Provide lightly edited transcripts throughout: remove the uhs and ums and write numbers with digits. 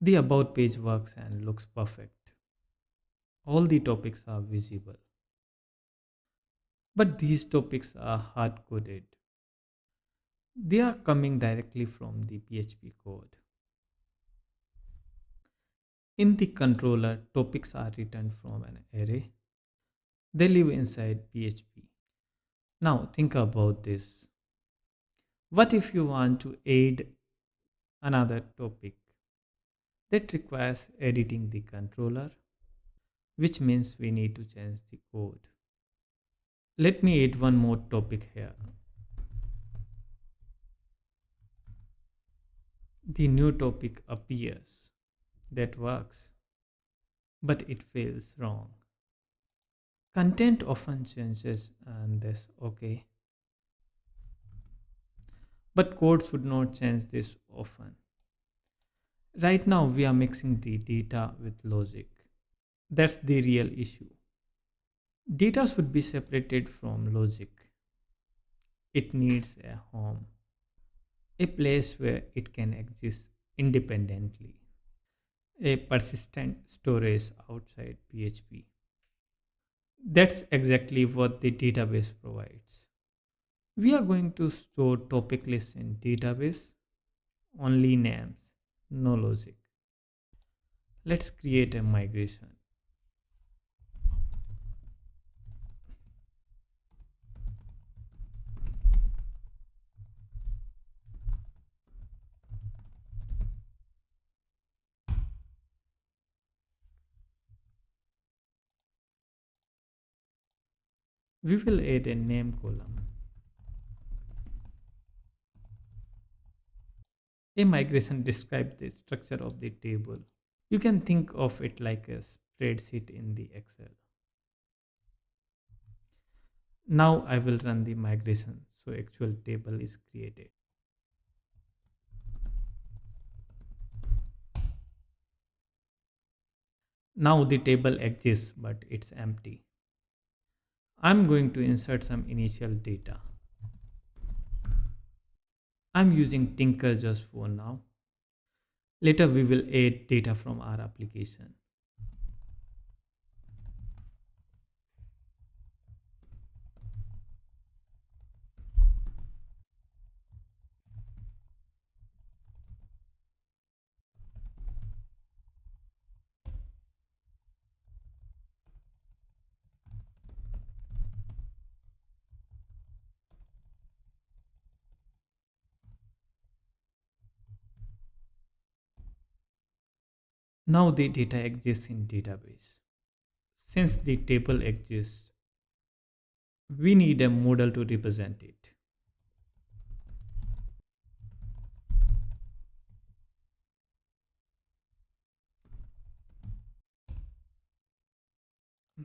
The About page works and looks perfect. All the topics are visible. But these topics are hard coded. They are coming directly from the PHP code. In the controller, topics are returned from an array. They live inside PHP. Now think about this. What if you want to add another topic? That requires editing the controller, which means we need to change the code. Let me add one more topic here. The new topic appears. That works, but it feels wrong. Content often changes, and that's okay. But code should not change this often. Right now, we are mixing the data with logic. That's the real issue. Data should be separated from logic. It needs a home, a place where it can exist independently, a persistent storage outside PHP. That's exactly what the database provides. We are going to store topic lists in database, only names, no logic. Let's create a migration. We will add a name column. A migration describes the structure of the table. You can think of it like a spreadsheet in the Excel. Now I will run the migration so actual table is created. Now the table exists but it's empty. I'm going to insert some initial data. I'm using Tinker just for now. Later we will add data from our application. Now the data exists in database. Since the table exists, we need a model to represent it.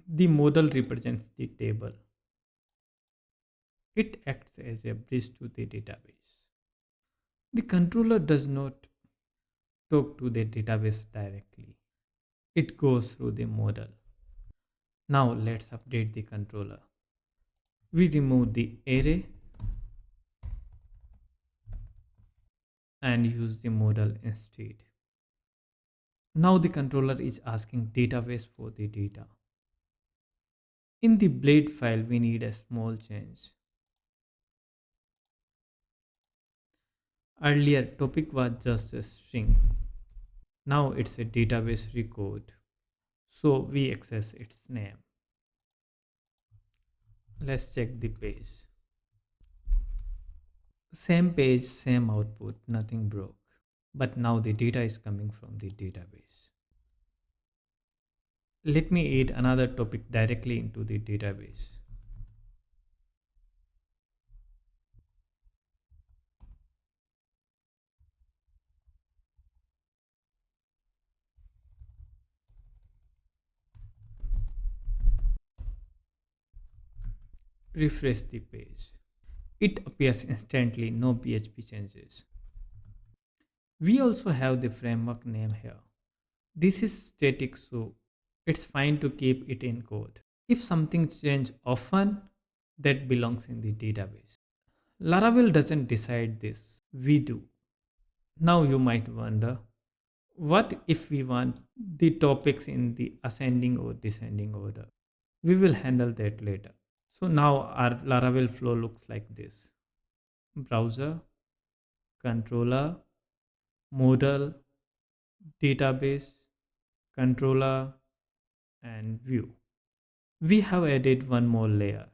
The model represents the table. It acts as a bridge to the database. The controller does not talk to the database directly. It goes through the model. Now let's update the controller. We remove the array and use the model instead. Now the controller is asking database for the data. In the blade file, we need a small change. Earlier, topic was just a string. Now it's a database record. So we access its name. Let's check the page. Same page, same output, nothing broke. But now the data is coming from the database. Let me add another topic directly into the database. Refresh the page. It appears instantly, no PHP changes. We also have the framework name here. This is static, so it's fine to keep it in code. If something changes often, that belongs in the database. Laravel doesn't decide this, we do. Now you might wonder, What if we want the topics in the ascending or descending order? We will handle that later. So now our Laravel flow looks like this: browser, controller, modal, database, controller, and view. We have added one more layer.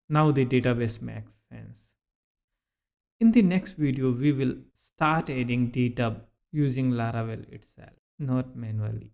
Now the database makes sense. In the next video, we will start adding data using Laravel itself, not manually.